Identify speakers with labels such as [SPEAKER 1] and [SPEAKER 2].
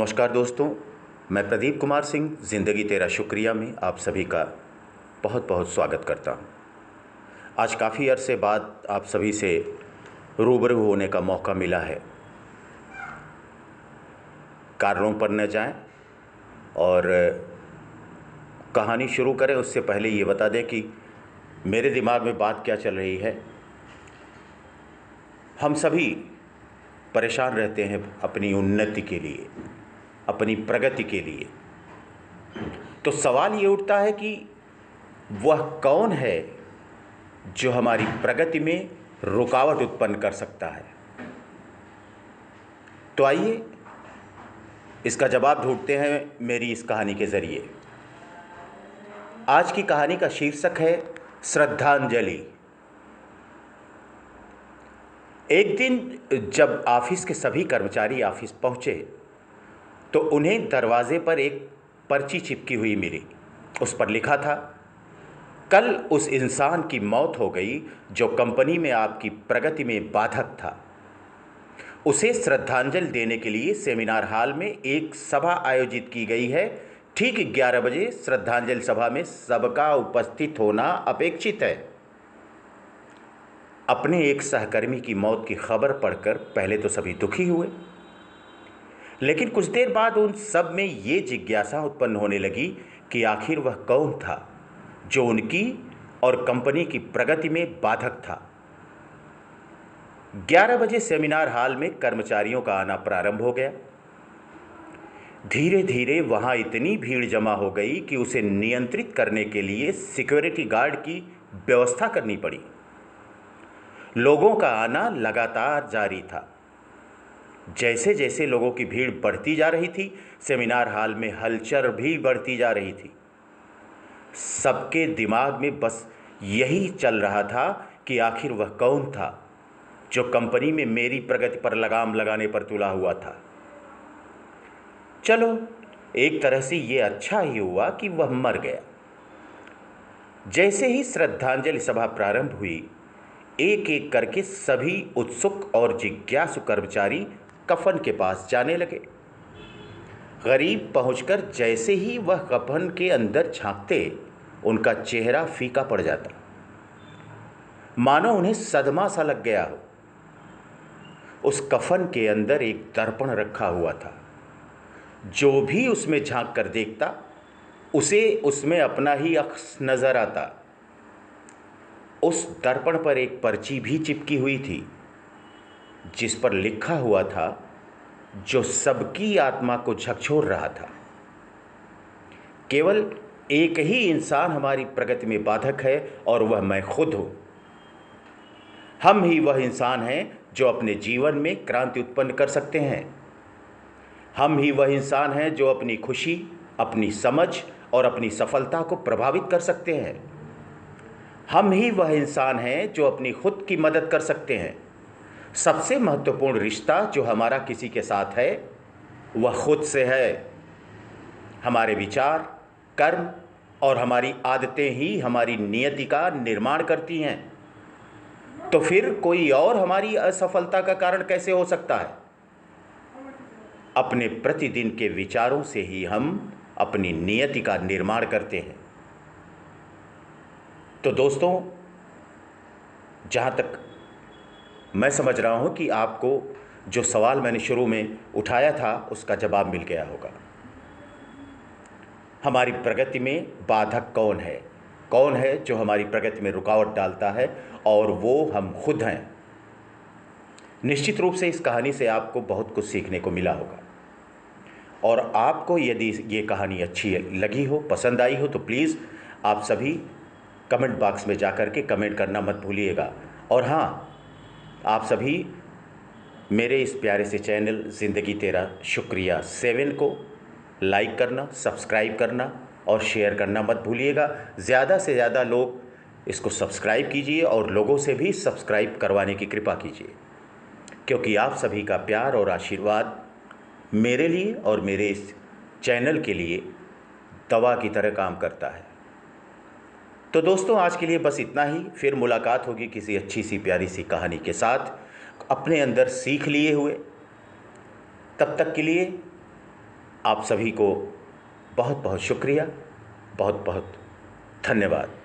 [SPEAKER 1] नमस्कार दोस्तों, मैं प्रदीप कुमार सिंह ज़िंदगी तेरा शुक्रिया में आप सभी का बहुत बहुत स्वागत करता हूँ। आज काफ़ी अरसे बाद आप सभी से रूबरू होने का मौका मिला है। कारणों पर न जाएं और कहानी शुरू करें उससे पहले ये बता दें कि मेरे दिमाग में बात क्या चल रही है। हम सभी परेशान रहते हैं अपनी उन्नति के लिए, अपनी प्रगति के लिए। तो सवाल ये उठता है कि वह कौन है जो हमारी प्रगति में रुकावट उत्पन्न कर सकता है। तो आइए इसका जवाब ढूंढते हैं मेरी इस कहानी के ज़रिए। आज की कहानी का शीर्षक है श्रद्धांजलि। एक दिन जब ऑफिस के सभी कर्मचारी ऑफिस पहुंचे तो उन्हें दरवाजे पर एक पर्ची चिपकी हुई मिली। उस पर लिखा था, कल उस इंसान की मौत हो गई जो कंपनी में आपकी प्रगति में बाधक था। उसे श्रद्धांजलि देने के लिए सेमिनार हॉल में एक सभा आयोजित की गई है। ठीक 11 बजे श्रद्धांजलि सभा में सबका उपस्थित होना अपेक्षित है। अपने एक सहकर्मी की मौत की खबर पढ़कर पहले तो सभी दुखी हुए, लेकिन कुछ देर बाद उन सब में ये जिज्ञासा उत्पन्न होने लगी कि आखिर वह कौन था जो उनकी और कंपनी की प्रगति में बाधक था। 11 बजे सेमिनार हॉल में कर्मचारियों का आना प्रारंभ हो गया। धीरे धीरे वहां इतनी भीड़ जमा हो गई कि उसे नियंत्रित करने के लिए सिक्योरिटी गार्ड की व्यवस्था करनी पड़ी। लोगों का आना लगातार जारी था। जैसे जैसे लोगों की भीड़ बढ़ती जा रही थी, सेमिनार हॉल में हलचल भी बढ़ती जा रही थी। सबके दिमाग में बस यही चल रहा था कि आखिर वह कौन था जो कंपनी में मेरी प्रगति पर लगाम लगाने पर तुला हुआ था। चलो, एक तरह से ये अच्छा ही हुआ कि वह मर गया। जैसे ही श्रद्धांजलि सभा प्रारंभ हुई, एक एक करके सभी उत्सुक और जिज्ञासु कर्मचारी कफन के पास जाने लगे। गरीब पहुंचकर जैसे ही वह कफन के अंदर झांकते, उनका चेहरा फीका पड़ जाता, मानो उन्हें सदमा सा लग गया हो। उस कफन के अंदर एक दर्पण रखा हुआ था। जो भी उसमें झांक कर देखता, उसे उसमें अपना ही अक्स नजर आता। उस दर्पण पर एक पर्ची भी चिपकी हुई थी जिस पर लिखा हुआ था, जो सबकी आत्मा को झकझोर रहा था, केवल एक ही इंसान हमारी प्रगति में बाधक है और वह मैं खुद हूं। हम ही वह इंसान हैं जो अपने जीवन में क्रांति उत्पन्न कर सकते हैं। हम ही वह इंसान हैं जो अपनी खुशी, अपनी समझ और अपनी सफलता को प्रभावित कर सकते हैं। हम ही वह इंसान हैं जो अपनी खुद की मदद कर सकते हैं। सबसे महत्वपूर्ण रिश्ता जो हमारा किसी के साथ है, वह खुद से है। हमारे विचार, कर्म और हमारी आदतें ही हमारी नियति का निर्माण करती हैं। तो फिर कोई और हमारी असफलता का कारण कैसे हो सकता है? अपने प्रतिदिन के विचारों से ही हम अपनी नियति का निर्माण करते हैं। तो दोस्तों, जहाँ तक मैं समझ रहा हूँ कि आपको जो सवाल मैंने शुरू में उठाया था उसका जवाब मिल गया होगा। हमारी प्रगति में बाधक कौन है? कौन है जो हमारी प्रगति में रुकावट डालता है? और वो हम खुद हैं। निश्चित रूप से इस कहानी से आपको बहुत कुछ सीखने को मिला होगा। और आपको यदि ये कहानी अच्छी लगी हो, पसंद आई हो, तो प्लीज़ आप सभी कमेंट बॉक्स में जाकर के कमेंट करना मत भूलिएगा। और हाँ, आप सभी मेरे इस प्यारे से चैनल ज़िंदगी तेरा शुक्रिया 7 को लाइक करना, सब्सक्राइब करना और शेयर करना मत भूलिएगा। ज़्यादा से ज़्यादा लोग इसको सब्सक्राइब कीजिए और लोगों से भी सब्सक्राइब करवाने की कृपा कीजिए, क्योंकि आप सभी का प्यार और आशीर्वाद मेरे लिए और मेरे इस चैनल के लिए दवा की तरह काम करता है। तो दोस्तों, आज के लिए बस इतना ही। फिर मुलाकात होगी किसी अच्छी सी प्यारी सी कहानी के साथ, अपने अंदर सीख लिए हुए। तब तक के लिए आप सभी को बहुत बहुत शुक्रिया, बहुत बहुत धन्यवाद।